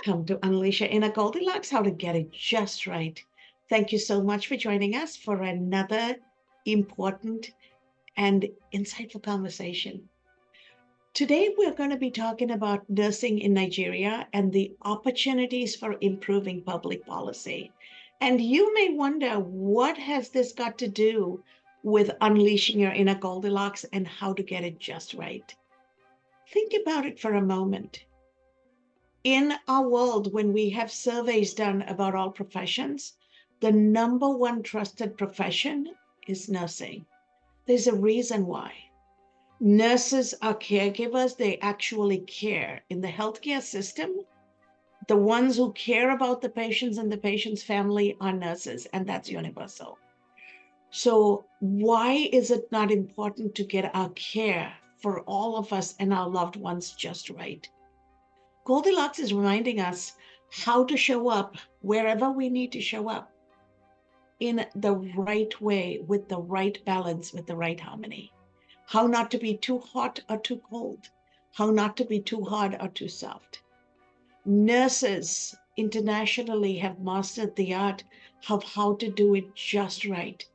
Welcome to Unleash Your Inner Goldilocks, how to get it just right. Thank you so much for joining us for another important and insightful conversation. Today, we're going to be talking about nursing in Nigeria and the opportunities for improving public policy. And you may wonder, what has this got to do with unleashing your inner Goldilocks and how to get it just right? Think about it for a moment. In our world, when we have surveys done about all professions, the number one trusted profession is nursing. There's a reason why. Nurses are caregivers. They actually care. In the healthcare system, the ones who care about the patients and the patient's family are nurses, and that's universal. So why is it not important to get our care for all of us and our loved ones just right? Goldilocks is reminding us how to show up wherever we need to show up in the right way, with the right balance, with the right harmony. How not to be too hot or too cold. How not to be too hard or too soft. Nurses internationally have mastered the art of how to do it just right.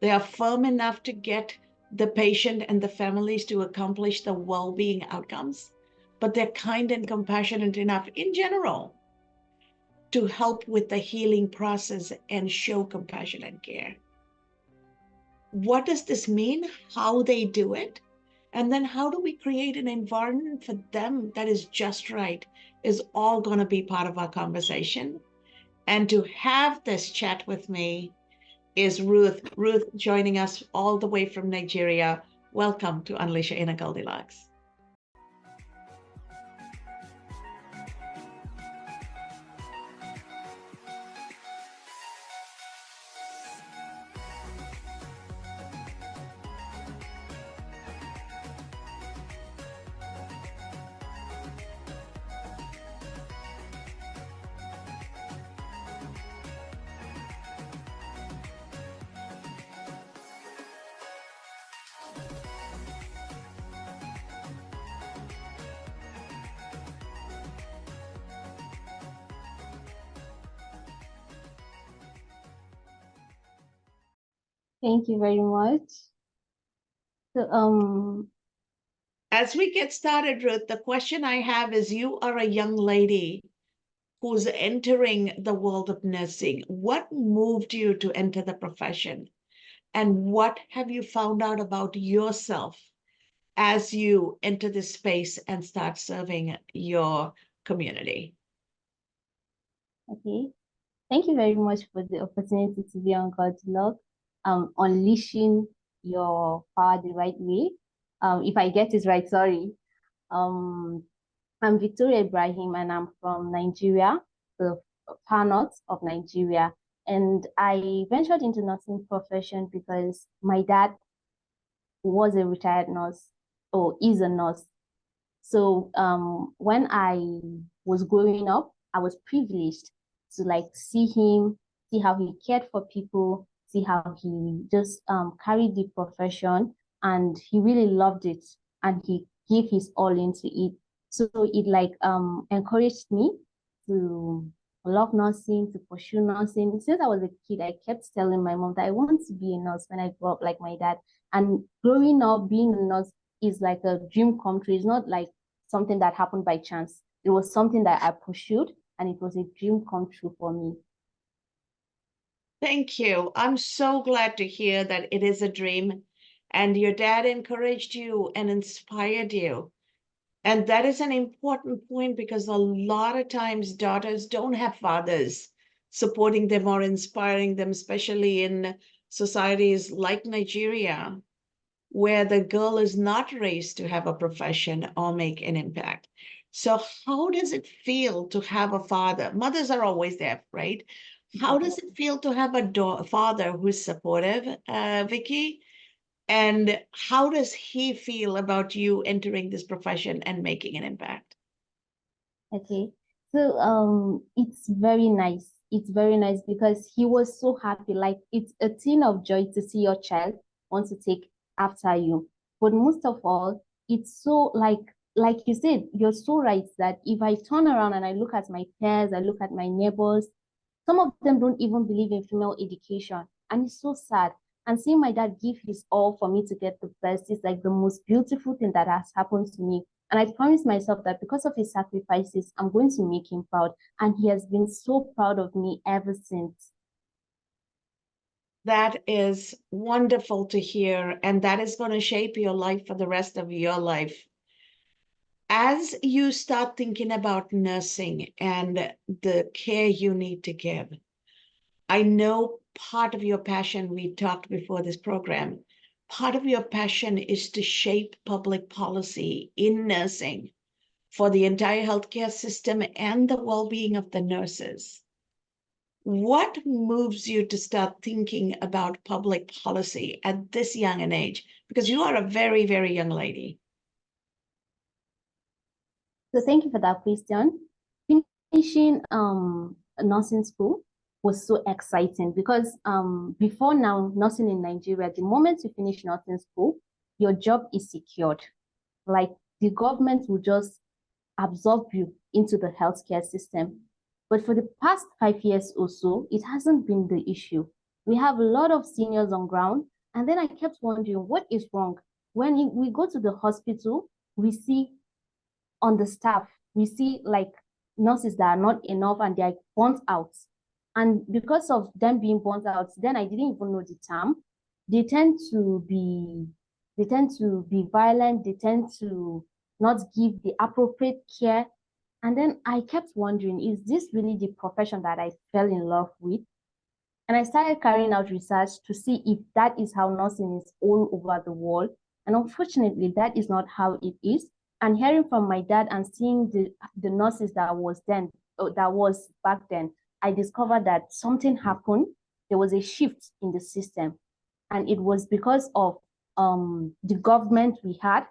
They are firm enough to get the patient and the families to accomplish the well-being outcomes, but they're kind and compassionate enough in general to help with the healing process and show compassion and care. What does this mean? How they do it? And then how do we create an environment for them that is just right is all going to be part of our conversation. And to have this chat with me is Ruth. Ruth joining us all the way from Nigeria. Welcome to Unleash Your Inner Goldilocks. Thank you very much. So, as we get started, Ruth, the question I have is, you are a young lady who's entering the world of nursing. What moved you to enter the profession? And what have you found out about yourself as you enter this space and start serving your community? Okay. Thank you very much for the opportunity to be on Goldilocks, unleashing your power the right way. If I get it right, sorry. I'm Victoria Ibrahim, and I'm from Nigeria, the far north of Nigeria. And I ventured into nursing profession because my dad was a retired nurse, or is a nurse. So when I was growing up, I was privileged to see him, see how he cared for people, see how he just carried the profession, and he really loved it, and he gave his all into it. So it encouraged me to love nursing, to pursue nursing. Since I was a kid, I kept telling my mom that I want to be a nurse when I grow up like my dad. And growing up, being a nurse is like a dream come true. It's not like something that happened by chance. It was something that I pursued, and it was a dream come true for me. Thank you. I'm so glad to hear that it is a dream and your dad encouraged you and inspired you. And that is an important point, because a lot of times daughters don't have fathers supporting them or inspiring them, especially in societies like Nigeria, where the girl is not raised to have a profession or make an impact. So how does it feel to have a father? Mothers are always there, right? How does it feel to have a father who's supportive, Vicky? And how does he feel about you entering this profession and making an impact? Okay. So it's very nice. It's very nice because he was so happy. Like, it's a thing of joy to see your child want to take after you. But most of all, it's so like you said, you're so right that if I turn around and I look at my peers, I look at my neighbors, some of them don't even believe in female education. And it's so sad. And seeing my dad give his all for me to get the best is like the most beautiful thing that has happened to me. And I promised myself that because of his sacrifices, I'm going to make him proud. And he has been so proud of me ever since. That is wonderful to hear. And that is going to shape your life for the rest of your life. As you start thinking about nursing and the care you need to give, I know part of your passion, we talked before this program, part of your passion is to shape public policy in nursing for the entire healthcare system and the well-being of the nurses. What moves you to start thinking about public policy at this young an age? Because you are a very, very young lady. So thank you for that question. Finishing nursing school was so exciting because before now, nursing in Nigeria, the moment you finish nursing school, your job is secured. Like the government will just absorb you into the healthcare system. But for the past 5 years or so, it hasn't been the issue. We have a lot of seniors on ground. And then I kept wondering, what is wrong? When we go to the hospital, we see on the staff, we see like nurses that are not enough and they're burnt out. And because of them being burnt out, then I didn't even know the term. They tend to be violent, they tend to not give the appropriate care. And then I kept wondering, is this really the profession that I fell in love with? And I started carrying out research to see if that is how nursing is all over the world. And unfortunately, that is not how it is. And hearing from my dad and seeing the nurses that was back then, I discovered that something happened. There was a shift in the system. And it was because of the government we had.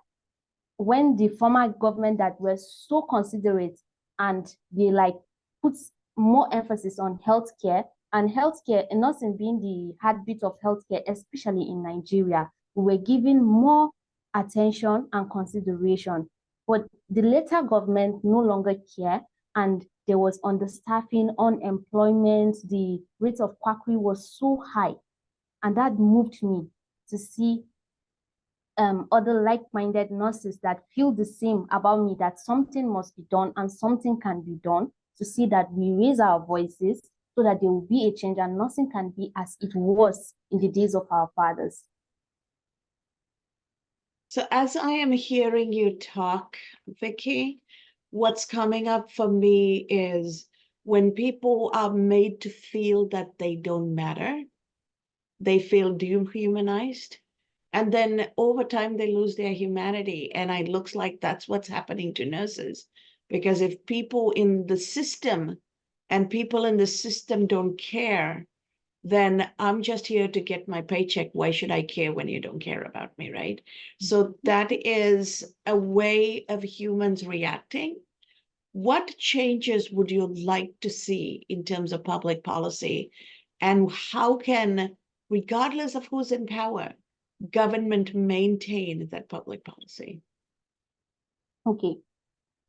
When the former government that were so considerate and they like put more emphasis on healthcare, and healthcare, and nursing being the heartbeat of healthcare, especially in Nigeria, we were given more attention and consideration. But the later government no longer care, and there was understaffing, unemployment, the rate of quackery was so high. And that moved me to see other like-minded nurses that feel the same about me, that something must be done and something can be done, to see that we raise our voices so that there will be a change and nursing can be as it was in the days of our fathers. So as I am hearing you talk, Vicky, what's coming up for me is when people are made to feel that they don't matter, they feel dehumanized. And then over time, they lose their humanity. And it looks like that's what's happening to nurses. Because if people in the system don't care, then I'm just here to get my paycheck. Why should I care when you don't care about me, right? So that is a way of humans reacting. What changes would you like to see in terms of public policy? And how can, regardless of who's in power, government maintain that public policy? Okay.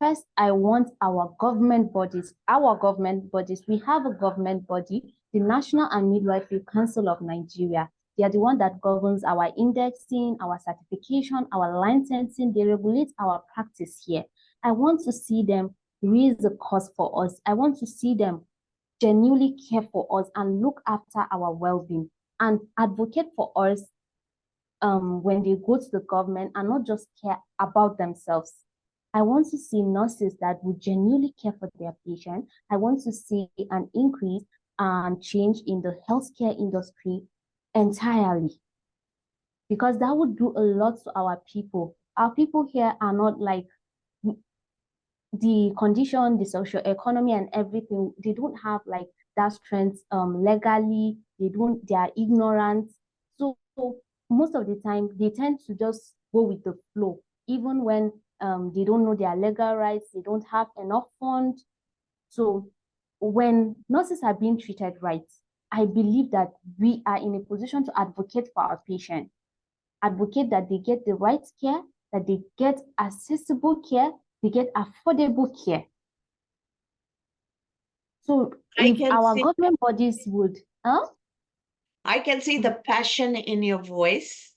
First, I want our government bodies, we have a government body, the National and Midwifery Council of Nigeria. They are the one that governs our indexing, our certification, our licensing. They regulate our practice here. I want to see them raise the cost for us. I want to see them genuinely care for us and look after our well-being and advocate for us when they go to the government and not just care about themselves. I want to see nurses that would genuinely care for their patient. I want to see an increase and change in the healthcare industry entirely, because that would do a lot to our people. Our people here are not like the condition, the social economy and everything. They don't have like that strength legally. They are ignorant. So most of the time they tend to just go with the flow, even when they don't know their legal rights, they don't have enough funds. So when nurses are being treated right, I believe that we are in a position to advocate for our patients, advocate that they get the right care, that they get accessible care, they get affordable care. So I if can our see, government bodies would, I can see the passion in your voice.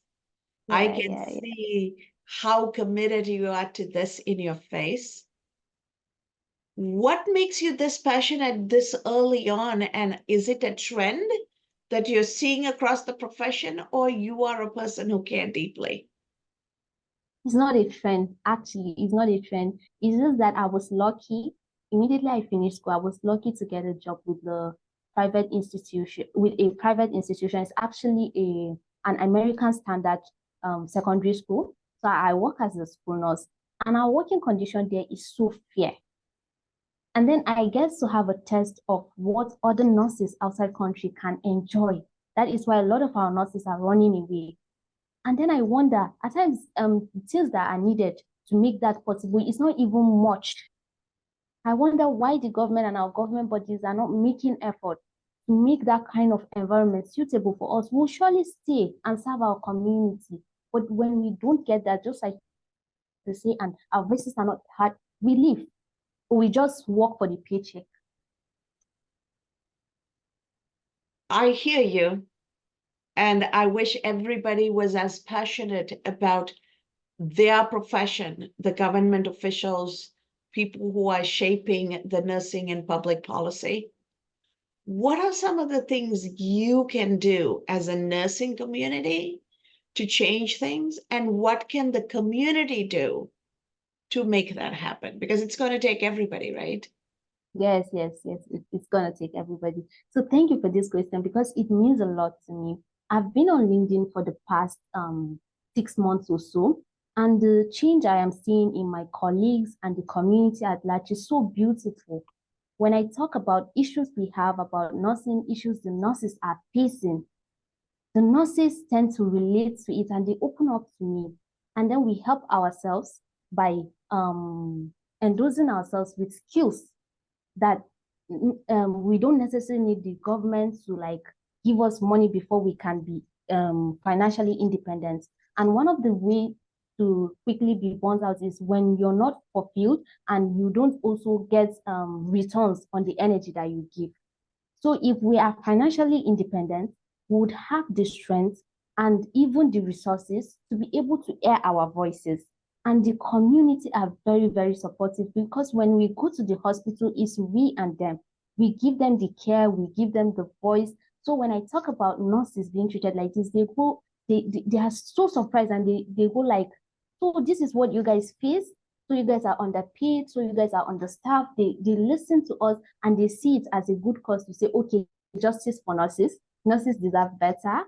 I yeah, can yeah, yeah. see how committed you are to this in your face. What makes you this passionate this early on? And is it a trend that you're seeing across the profession, or you are a person who care deeply? It's not a trend, actually. It's not a trend. It's just that I was lucky. Immediately I finished school, I was lucky to get a job with the private institution, with a private institution. It's actually an American standard secondary school. So I work as a school nurse, and our working condition there is so fair. And then I get to have a test of what other nurses outside country can enjoy. That is why a lot of our nurses are running away. And then I wonder, at times, things that are needed to make that possible is not even much. I wonder why the government and our government bodies are not making effort to make that kind of environment suitable for us. We'll surely stay and serve our community. But when we don't get that, just like they say, and our voices are not heard, we leave. We just work for the paycheck. I hear you. And I wish everybody was as passionate about their profession, the government officials, people who are shaping the nursing and public policy. What are some of the things you can do as a nursing community to change things? And what can the community do to make that happen? Because it's going to take everybody, right? Yes, yes, yes. It's gonna take everybody. So thank you for this question because it means a lot to me. I've been on LinkedIn for the past 6 months or so, and the change I am seeing in my colleagues and the community at large is so beautiful. When I talk about issues we have about nursing, issues the nurses are facing, the nurses tend to relate to it and they open up to me. And then we help ourselves by endorsing ourselves with skills that we don't necessarily need the government to like give us money before we can be financially independent. And one of the ways to quickly be burnt out is when you're not fulfilled and you don't also get returns on the energy that you give. So if we are financially independent, we would have the strength and even the resources to be able to air our voices. And the community are very, very supportive because when we go to the hospital, it's we and them. We give them the care, we give them the voice. So when I talk about nurses being treated like this, they are so surprised and they go like, so this is what you guys face. So you guys are underpaid, so you guys are understaffed. They listen to us and they see it as a good cause to say, okay, justice for nurses. Nurses deserve better.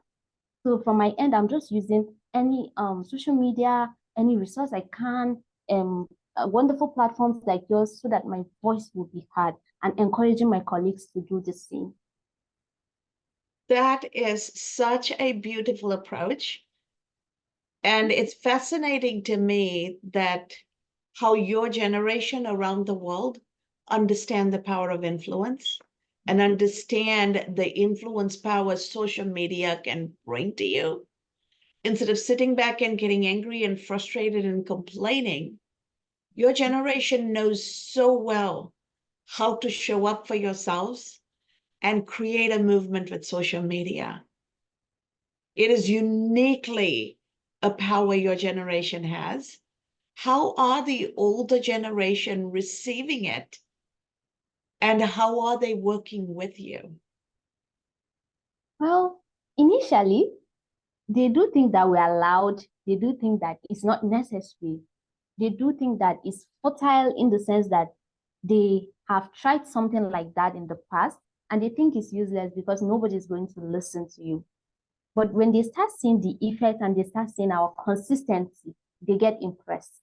So from my end, I'm just using any social media, any resource I can, wonderful platforms like yours so that my voice will be heard and encouraging my colleagues to do the same. That is such a beautiful approach. And it's fascinating to me that how your generation around the world understand the power of influence and understand the influence power social media can bring to you. Instead of sitting back and getting angry and frustrated and complaining, your generation knows so well how to show up for yourselves and create a movement with social media. It is uniquely a power your generation has. How are the older generation receiving it? And how are they working with you? Well, initially, they do think that we are loud. They do think that it's not necessary. They do think that it's fertile in the sense that they have tried something like that in the past and they think it's useless because nobody's going to listen to you. But when they start seeing the effect and they start seeing our consistency, they get impressed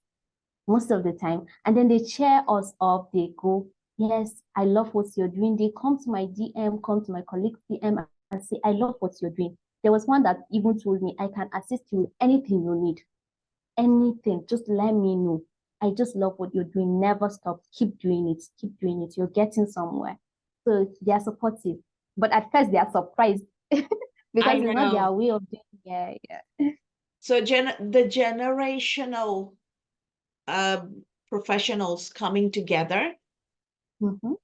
most of the time. And then they cheer us up. They go, yes, I love what you're doing. They come to my DM, come to my colleague's DM and say, I love what you're doing. There was one that even told me, I can assist you with anything you need. Anything, just let me know. I just love what you're doing. Never stop. Keep doing it. Keep doing it. You're getting somewhere. So they are supportive. But at first they are surprised because I it's not know. their way of doing it. Yeah, yeah. So the generational professionals coming together,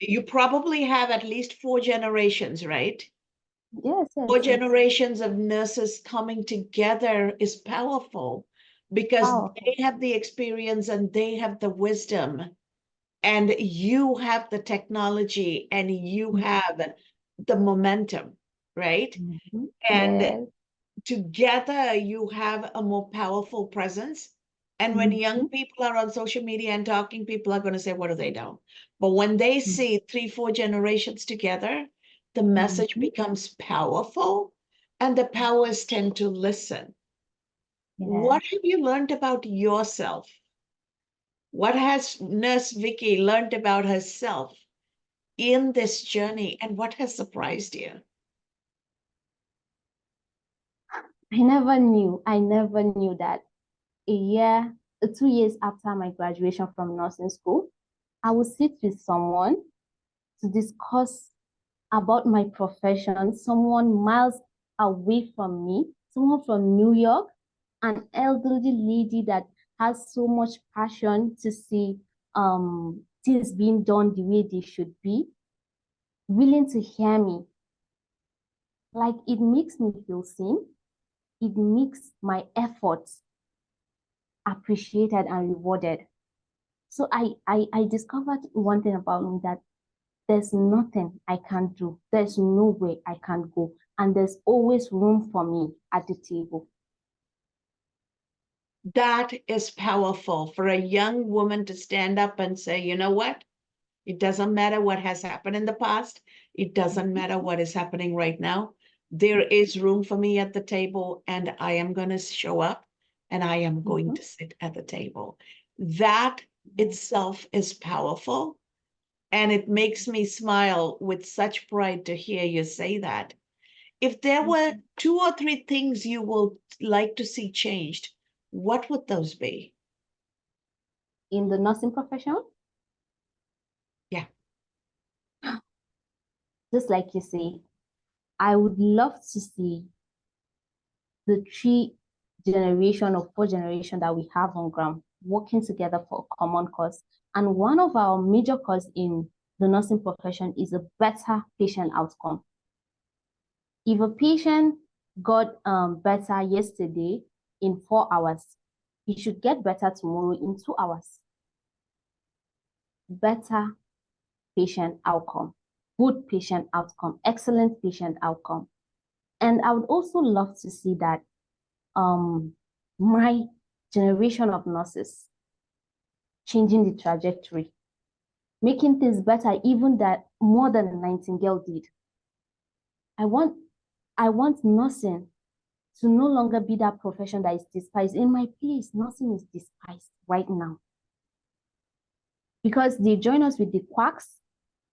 you probably have at least 4 generations, right? Yes, yes, Four yes. generations of nurses coming together is powerful because they have the experience and they have the wisdom, and you have the technology and you have the momentum, right? And Yes. together you have a more powerful presence. And when young people are on social media and talking, people are going to say, what do they know? But when they see 3, 4 generations together, the message becomes powerful and the powers tend to listen. What have you learned about yourself? What has Nurse Vicky learned about herself in this journey, and what has surprised you? I never knew that a year, 2 years after my graduation from nursing school, I would sit with someone to discuss about my profession, someone miles away from me, someone from New York, an elderly lady that has so much passion to see things being done the way they should be, willing to hear me. Like, it makes me feel seen. It makes my efforts appreciated and rewarded. So I discovered one thing about me, that there's nothing I can't do. There's no way I can't go. And there's always room for me at the table. That is powerful for a young woman to stand up and say, you know what? It doesn't matter what has happened in the past. It doesn't matter what is happening right now. There is room for me at the table, and I am going to show up and I am going to sit at the table. That itself is powerful. And it makes me smile with such pride to hear you say that. If there were 2 or 3 things you would like to see changed, what would those be? In the nursing profession? Yeah. Just like you say, I would love to see the 3 generation or 4 generation that we have on ground working together for a common cause. And one of our major cause in the nursing profession is a better patient outcome. If a patient got better yesterday in 4 hours, he should get better tomorrow in 2 hours. Better patient outcome, good patient outcome, excellent patient outcome. And I would also love to see that my generation of nurses changing the trajectory, making things better, even that more than Nightingale did. I want nursing to no longer be that profession that is despised. In my place, nursing is despised right now. Because they join us with the quacks,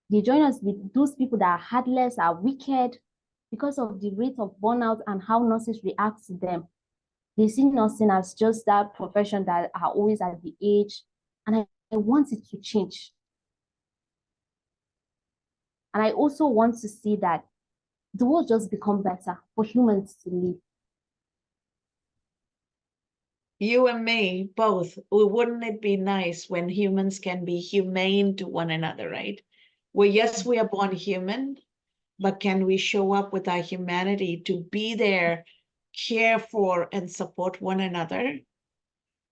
they join us with those people that are heartless, are wicked, because of the rate of burnout and how nurses react to them. They see nursing as just that profession that are always at the age. And I want it to change. And I also want to see that the world just become better for humans to live. You and me both. Wouldn't it be nice when humans can be humane to one another, right? Well, yes, we are born human, but can we show up with our humanity to be there, care for, and support one another?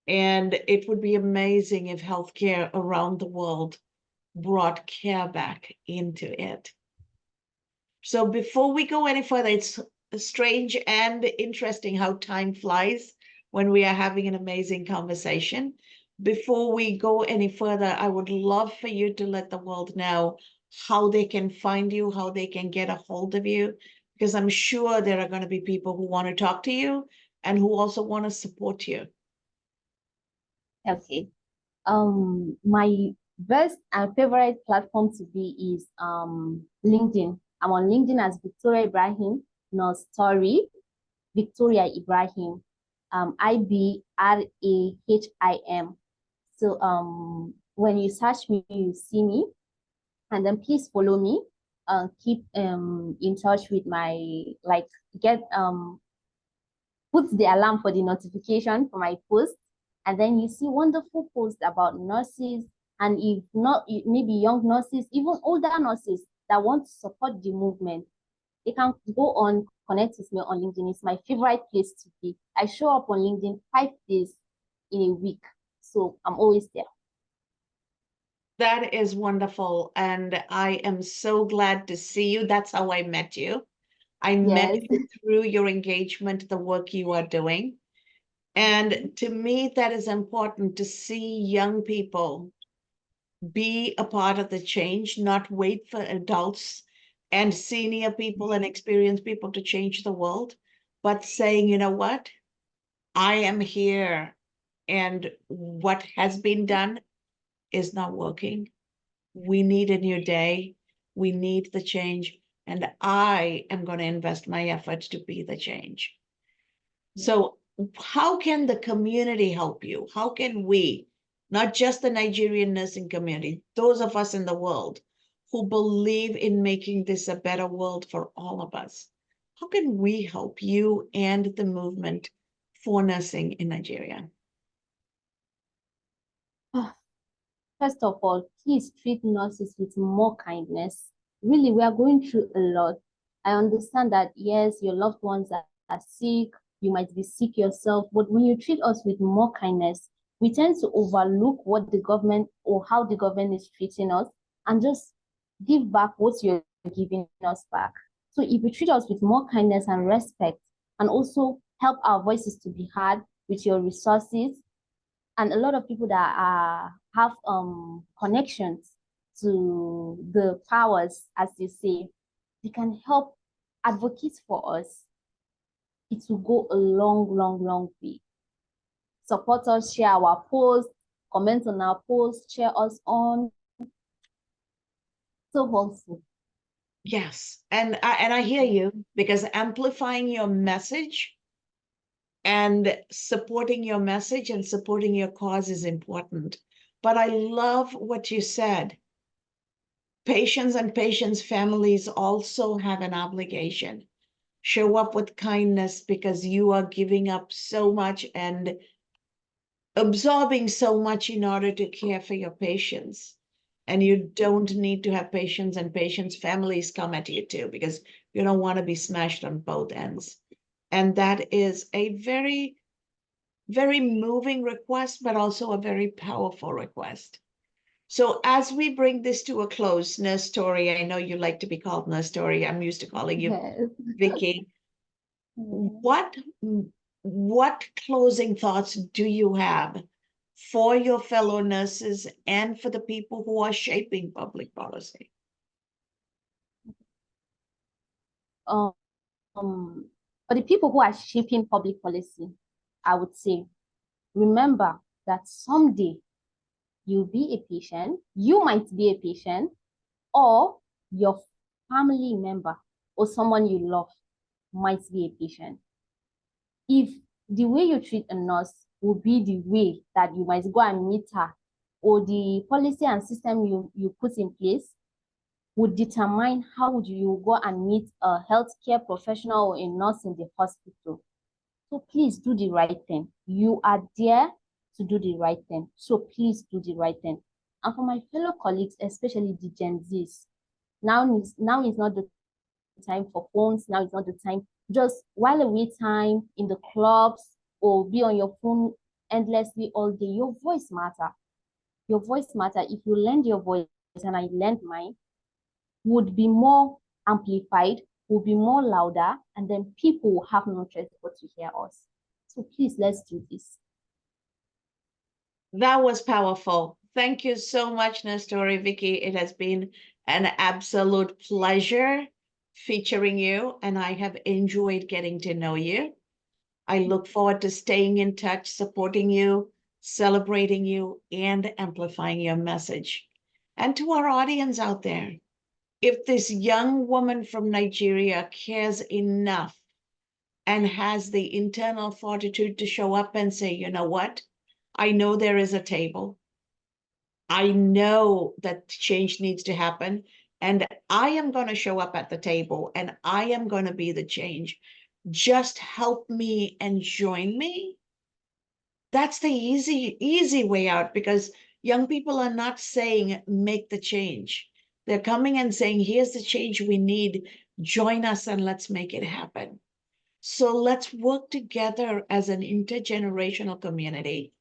And it would be amazing if healthcare around the world brought care back into it. So before we go any further, it's strange and interesting how time flies when we are having an amazing conversation. Before we go any further, I would love for you to let the world know how they can find you, how they can get a hold of you, because I'm sure there are going to be people who want to talk to you and who also want to support you. Okay. My best and favorite platform to be is LinkedIn. I'm on LinkedIn as Victoria Ibrahim, no story, Victoria Ibrahim, Ibrahim. So when you search me, you see me, and then please follow me. Keep in touch with my, like, get put the alarm for the notification for my post, and then you see wonderful posts about nurses, and if not, maybe young nurses, even older nurses that want to support the movement, they can go on, connect with me on LinkedIn. It's my favorite place to be. I show up on LinkedIn 5 days in a week, so I'm always there. That is wonderful. And I am so glad to see you. That's how I met you. I met Yes. you through your engagement, the work you are doing. And to me, that is important to see young people be a part of the change, not wait for adults and senior people and experienced people to change the world, but saying, you know what, I am here and what has been done is not working. We need a new day. We need the change. And I am going to invest my efforts to be the change. So, how can the community help you? How can we, not just the Nigerian nursing community, those of us in the world who believe in making this a better world for all of us, how can we help you and the movement for nursing in Nigeria? First of all, please treat nurses with more kindness. Really, we are going through a lot. I understand that, yes, your loved ones are sick, you might be sick yourself, but when you treat us with more kindness, we tend to overlook what the government or how the government is treating us and just give back what you're giving us back. So if you treat us with more kindness and respect, and also help our voices to be heard with your resources, and a lot of people that have connections to the powers, as you say, they can help advocate for us. It will go a long, long, long way. Support us, share our posts, comment on our posts, share us on. So helpful. Yes, and I hear you, because amplifying your message and supporting your message and supporting your cause is important. But I love what you said. Patients and patients' families also have an obligation. Show up with kindness, because you are giving up so much and absorbing so much in order to care for your patients. And you don't need to have patients and patients' families come at you too, because you don't want to be smashed on both ends. And that is a very, very moving request, but also a very powerful request. So as we bring this to a close, Nurse Story, I know you like to be called Nurse Story. I'm used to calling you Yes. Vicky. What closing thoughts do you have for your fellow nurses and for the people who are shaping public policy? Um, for the people who are shaping public policy, I would say, remember that someday you'll be a patient, you might be a patient, or your family member or someone you love might be a patient. If the way you treat a nurse will be the way that you might go and meet her, or the policy and system you put in place would determine how would you go and meet a healthcare professional or a nurse in the hospital. So please do the right thing. You are there to do the right thing. So please do the right thing. And for my fellow colleagues, especially the Gen Zs, now is not the time for phones. Now is not the time. Just while away time in the clubs or be on your phone endlessly all day. Your voice matter. Your voice matter. If you lend your voice and I lend mine, would be more amplified, will be more louder, and then people will have no choice but to hear us. So please, let's do this. That was powerful. Thank you so much, Nestori, Vicky. It has been an absolute pleasure featuring you, and I have enjoyed getting to know you. I look forward to staying in touch, supporting you, celebrating you, and amplifying your message. And to our audience out there, if this young woman from Nigeria cares enough and has the internal fortitude to show up and say, you know what? I know there is a table. I know that change needs to happen. And I am going to show up at the table and I am going to be the change. just help me and join me, that's the easy way out, because young people are not saying make the change. They're coming and saying, here's the change we need, join us and let's make it happen. So let's work together as an intergenerational community.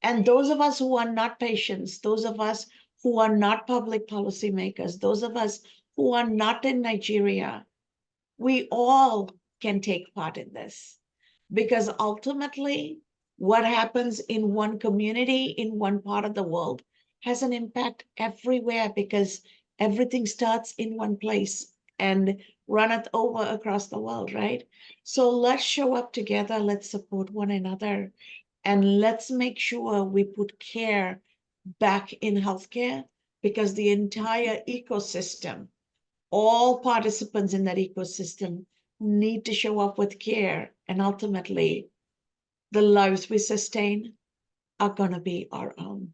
And those of us who are not patients, those of us who are not public policymakers, those of us who are not in Nigeria, we all can take part in this. Because ultimately, what happens in one community, in one part of the world, has an impact everywhere, because everything starts in one place and runneth over across the world, right? So let's show up together, let's support one another, and let's make sure we put care back in healthcare, because the entire ecosystem, all participants in that ecosystem, need to show up with care. And ultimately, the lives we sustain are going to be our own.